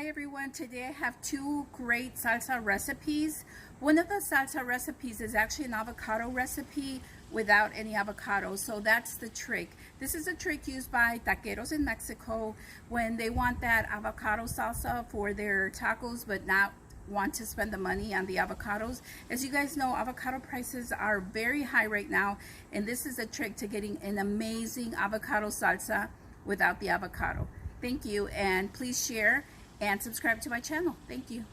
Hi everyone, today I have two great salsa recipes. One of the salsa recipes is actually an avocado recipe without any avocado, so that's the trick. This is a trick used by taqueros in Mexico when they want that avocado salsa for their tacos but not want to spend the money on the avocados. As you guys know, avocado prices are very high right now, and this is a trick to getting an amazing avocado salsa without the avocado. Thank you, and please share and subscribe to my channel. Thank you.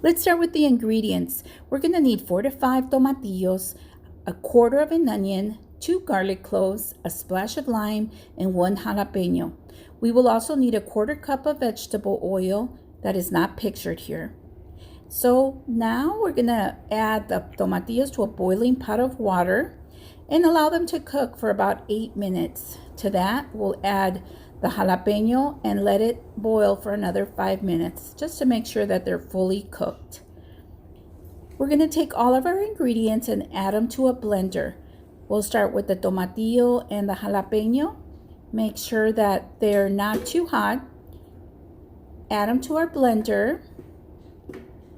Let's start with the ingredients. We're going to need 4 to 5 tomatillos, a quarter of an onion, 2 garlic cloves, a splash of lime, and 1 jalapeno. We will also need a quarter cup of vegetable oil that is not pictured here. So now we're going to add the tomatillos to a boiling pot of water and allow them to cook for about 8 minutes. To that, we'll add the jalapeno and let it boil for another 5 minutes just to make sure that they're fully cooked. We're going to take all of our ingredients and add them to a blender. We'll start with the tomatillo and the jalapeno. Make sure that they're not too hot. Add them to our blender.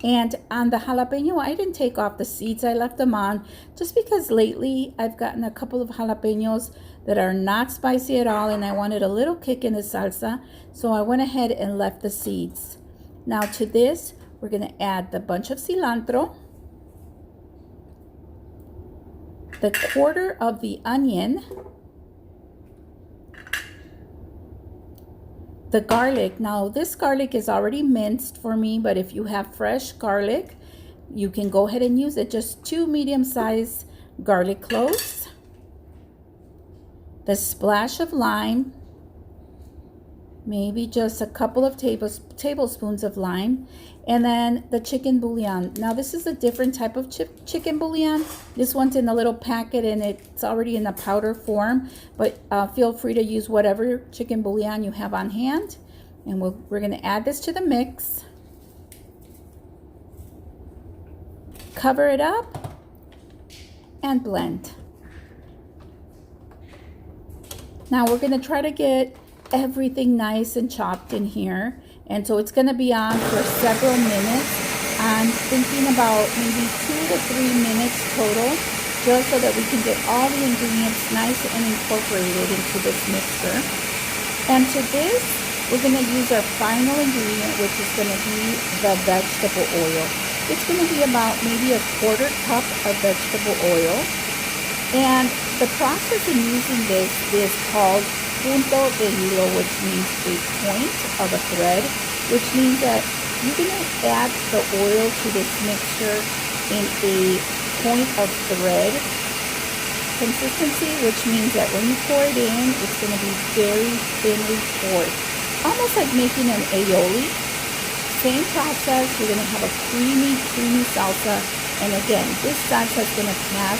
And on the jalapeno, I didn't take off the seeds. I left them on just because lately I've gotten a couple of jalapenos that are not spicy at all, and I wanted a little kick in the salsa, so I went ahead and left the seeds. Now to this, we're going to add the bunch of cilantro, the quarter of the onion, the garlic. Now this garlic is already minced for me, but if you have fresh garlic, you can go ahead and use it. Just 2 medium-sized garlic cloves, the splash of lime, maybe just a couple of tablespoons of lime, and then the chicken bouillon. Now this is a different type of chicken bouillon. This one's in a little packet and it's already in a powder form, but feel free to use whatever chicken bouillon you have on hand. And we're going to add this to the mix. Cover it up and blend. Now we're going to try to get everything nice and chopped in here, and so it's going to be on for several minutes. I'm thinking about maybe 2 to 3 minutes total, just so that we can get all the ingredients nice and incorporated into this mixer. And to this, we're going to use our final ingredient, which is going to be the vegetable oil. It's going to be about maybe a quarter cup of vegetable oil. And the process in using this is called punto de hilo, which means a point of a thread, which means that you're going to add the oil to this mixture in a point of thread consistency, which means that when you pour it in, it's going to be very thinly poured, almost like making an aioli. Same process. You're going to have a creamy salsa, and again, this salsa is going to pass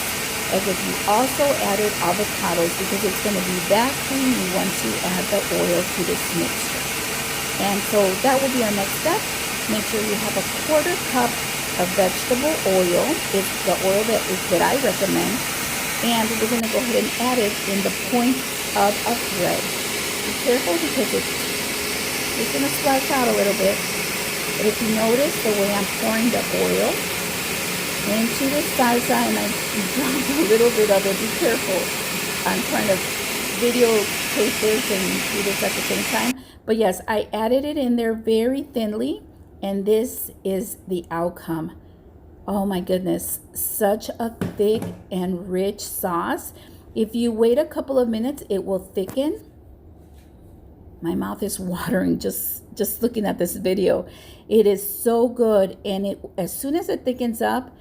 as if you also added avocados, because it's going to be that creamy once you add the oil to this mixture. And so that will be our next step. Make sure you have a quarter cup of vegetable oil. It's the oil that I recommend. And we're going to go ahead and add it in the point of a thread. Be careful because it's going to splash out a little bit. But if you notice the way I'm pouring the oil into the salsa, and I dropped a little bit of it. Be careful. I'm trying to videotape this and do this at the same time. But yes, I added it in there very thinly, and this is the outcome. Oh my goodness, such a thick and rich sauce. If you wait a couple of minutes, it will thicken. My mouth is watering just looking at this video. It is so good, and as soon as it thickens up,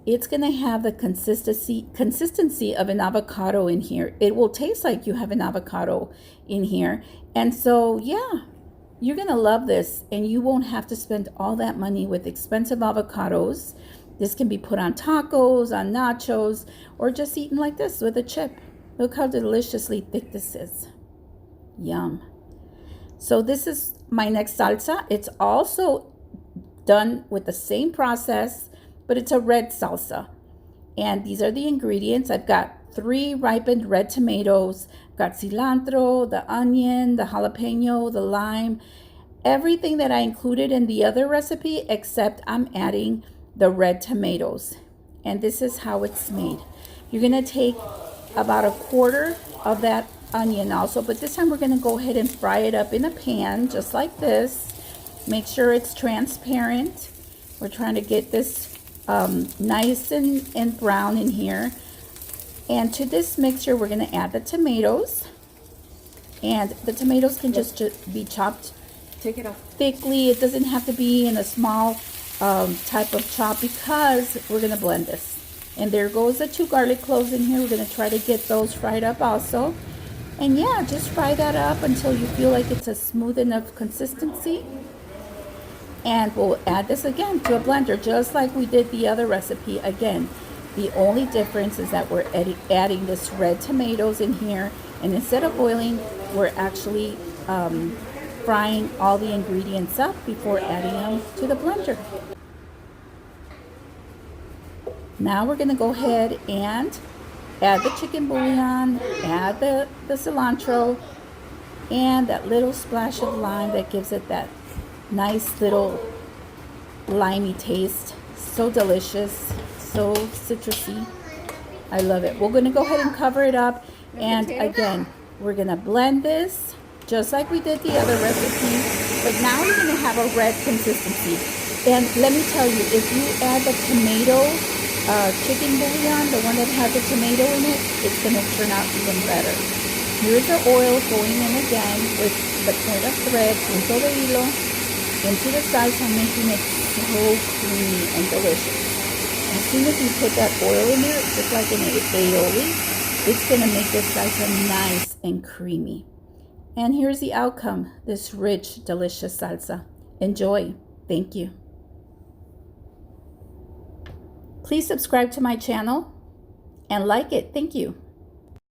it's going to have the consistency of an avocado in here. It will taste like you have an avocado in here. And so, yeah, you're going to love this, and you won't have to spend all that money with expensive avocados. This can be put on tacos, on nachos, or just eaten like this with a chip. Look how deliciously thick this is. Yum. So this is my next salsa. It's also done with the same process, but it's a red salsa. And these are the ingredients. I've got 3 ripened red tomatoes, got cilantro, the onion, the jalapeno, the lime, everything that I included in the other recipe, except I'm adding the red tomatoes. And this is how it's made. You're gonna take about a quarter of that onion also, but this time we're gonna go ahead and fry it up in a pan, just like this. Make sure it's transparent. We're trying to get this nice and brown in here. And to this mixture, we're gonna add the tomatoes. And the tomatoes can just be chopped thickly. It doesn't have to be in a small type of chop because we're gonna blend this. And there goes the 2 garlic cloves in here. We're gonna try to get those fried up also. And yeah, just fry that up until you feel like it's a smooth enough consistency. And we'll add this again to a blender, just like we did the other recipe. Again, the only difference is that we're adding this red tomatoes in here. And instead of boiling, we're actually frying all the ingredients up before adding them to the blender. Now we're gonna go ahead and add the chicken bouillon, add the cilantro, and that little splash of lime that gives it that nice little limey taste. So delicious, so citrusy. I love it. We're gonna go ahead and cover it up. And again, we're gonna blend this just like we did the other recipe, but now you're gonna have a red consistency. And let me tell you, if you add the tomato chicken bouillon, the one that has the tomato in it, it's gonna turn out even better. Here's the oil going in again with the point of thread, punto de hilo, into the salsa, making it so creamy and delicious. As soon as you put that oil in there, just like an aioli, it's gonna make this salsa nice and creamy. And here's the outcome, this rich, delicious salsa. Enjoy. Thank you. Please subscribe to my channel and like it. Thank you.